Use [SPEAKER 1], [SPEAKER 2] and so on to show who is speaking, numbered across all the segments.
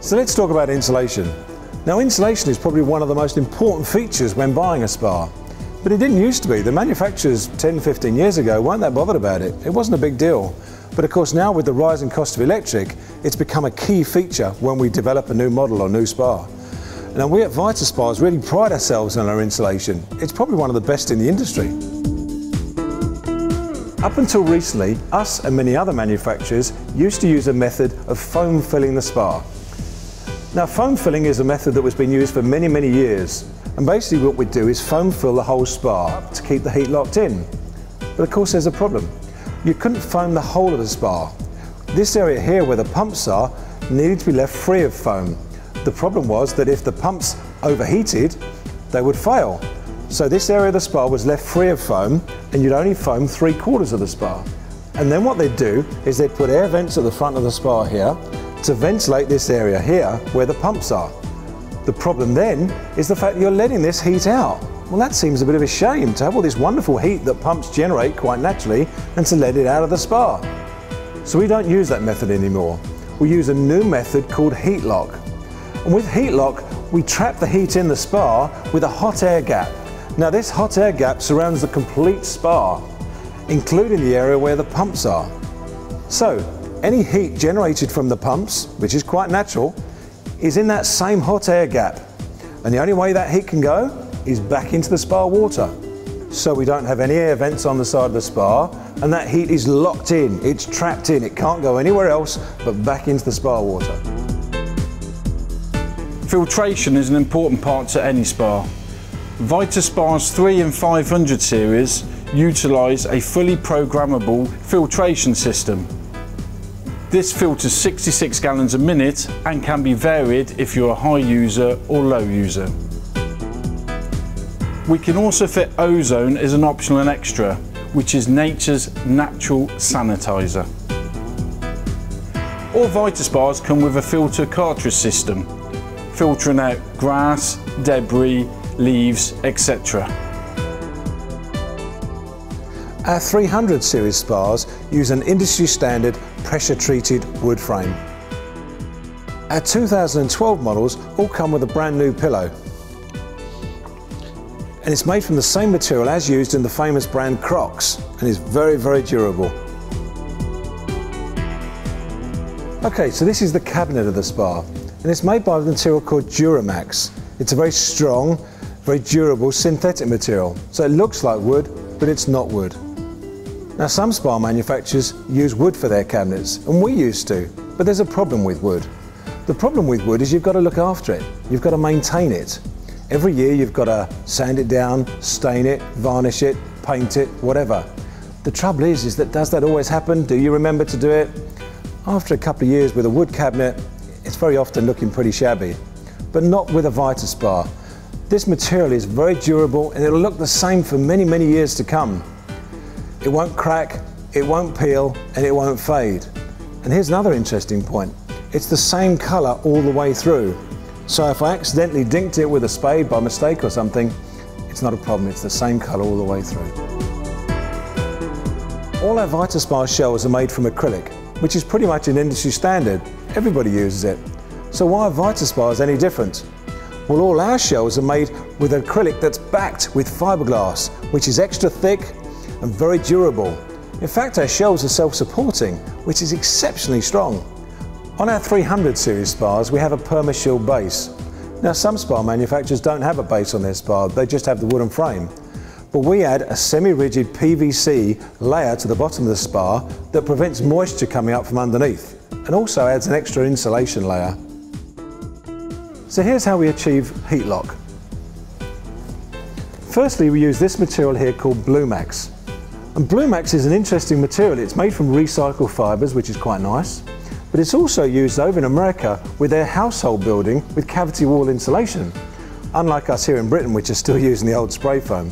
[SPEAKER 1] So let's talk about insulation. Now, insulation is probably one of the most important features when buying a spa, but it didn't used to be. The manufacturers 10, 15 years ago weren't that bothered about it. It wasn't a big deal. But of course now with the rising cost of electric, it's become a key feature when we develop a new model or new spa. Now we at Vita Spas really pride ourselves on our insulation. It's probably one of the best in the industry. Up until recently, us and many other manufacturers used to use a method of foam filling the spa. Now foam filling is a method that was being used for many, many years. And basically what we do is foam fill the whole spa to keep the heat locked in. But of course there's a problem. You couldn't foam the whole of the spa. This area here where the pumps are needed to be left free of foam. The problem was that if the pumps overheated, they would fail. So this area of the spa was left free of foam, and you'd only foam 3/4 of the spa. And then what they'd do is they'd put air vents at the front of the spa here to ventilate this area here where the pumps are. The problem then is the fact that you're letting this heat out. Well, that seems a bit of a shame to have all this wonderful heat that pumps generate quite naturally and to let it out of the spa. So we don't use that method anymore. We use a new method called heat lock. And with heat lock, we trap the heat in the spa with a hot air gap. Now this hot air gap surrounds the complete spa, including the area where the pumps are. So any heat generated from the pumps, which is quite natural, is in that same hot air gap. And the only way that heat can go is back into the spa water. So we don't have any air vents on the side of the spa, and that heat is locked in, it's trapped in, it can't go anywhere else but back into the spa water.
[SPEAKER 2] Filtration is an important part to any spa. Vita Spas 3 and 500 series utilise a fully programmable filtration system. This filters 66 gallons a minute and can be varied if you're a high user or low user. We can also fit ozone as an optional and extra, which is nature's natural sanitizer. All Vita Spas come with a filter cartridge system, filtering out grass, debris, leaves, etc.
[SPEAKER 1] Our 300 series spas use an industry standard pressure treated wood frame. Our 2012 models all come with a brand new pillow. And it's made from the same material as used in the famous brand Crocs and is very, very durable. Okay, so this is the cabinet of the spa, and it's made by a material called Duramax. It's a very strong, very durable synthetic material. So it looks like wood, but it's not wood. Now some spa manufacturers use wood for their cabinets, and we used to, but there's a problem with wood. The problem with wood is you've got to look after it. You've got to maintain it. Every year you've got to sand it down, stain it, varnish it, paint it, whatever. The trouble is that does that always happen? Do you remember to do it? After a couple of years with a wood cabinet, it's very often looking pretty shabby, but not with a Vita Spa. This material is very durable and it'll look the same for many, many years to come. It won't crack, it won't peel, and it won't fade. And here's another interesting point. It's the same colour all the way through. So if I accidentally dinked it with a spade by mistake or something, it's not a problem, it's the same colour all the way through. All our Vita Spa shelves are made from acrylic, which is pretty much an industry standard. Everybody uses it. So why are Vita Spas any different? Well, all our shelves are made with acrylic that's backed with fiberglass, which is extra thick and very durable. In fact, our shelves are self-supporting, which is exceptionally strong. On our 300 series spas, we have a PermaShield base. Now, some spa manufacturers don't have a base on their spa, they just have the wooden frame. But we add a semi-rigid PVC layer to the bottom of the spa that prevents moisture coming up from underneath, and also adds an extra insulation layer. So here's how we achieve heat lock. Firstly, we use this material here called BlueMax. And BlueMax is an interesting material. It's made from recycled fibres, which is quite nice, but it's also used over in America with their household building with cavity wall insulation, unlike us here in Britain, which are still using the old spray foam.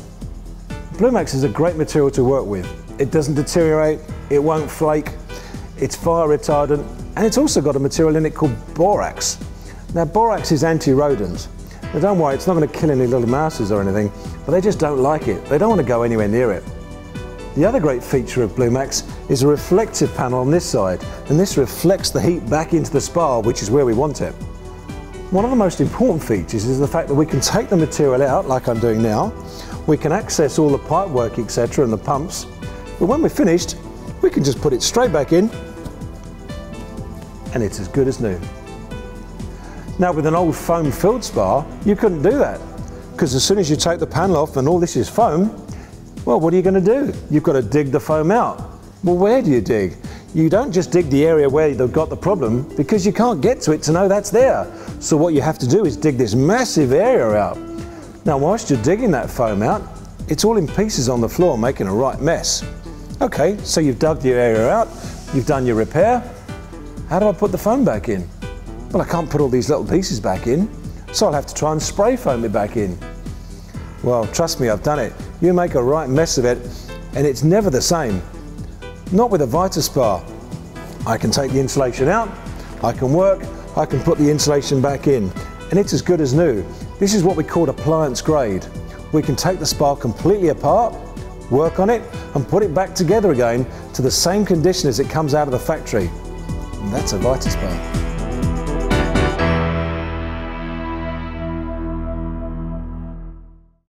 [SPEAKER 1] BlueMax is a great material to work with. It doesn't deteriorate, it won't flake, it's fire retardant, and it's also got a material in it called borax. Now, borax is anti-rodent. Now don't worry, it's not going to kill any little mouses or anything, but they just don't like it. They don't want to go anywhere near it. The other great feature of BlueMax is a reflective panel on this side, and this reflects the heat back into the spa, which is where we want it. One of the most important features is the fact that we can take the material out, like I'm doing now. We can access all the pipe work, etc., and the pumps. But when we're finished, we can just put it straight back in, and it's as good as new. Now, with an old foam filled spa, you couldn't do that, because as soon as you take the panel off and all this is foam, well, what are you going to do? You've got to dig the foam out. Well, where do you dig? You don't just dig the area where they've got the problem, because you can't get to it to know that's there. So what you have to do is dig this massive area out. Now, whilst you're digging that foam out, it's all in pieces on the floor, making a right mess. Okay, so you've dug the area out, you've done your repair. How do I put the foam back in? Well, I can't put all these little pieces back in, so I'll have to try and spray foam it back in. Well, trust me, I've done it. You make a right mess of it, and it's never the same. Not with a Vita Spa. I can take the insulation out, I can work, I can put the insulation back in, and it's as good as new. This is what we call appliance grade. We can take the spa completely apart, work on it, and put it back together again to the same condition as it comes out of the factory. And that's a Vita Spa.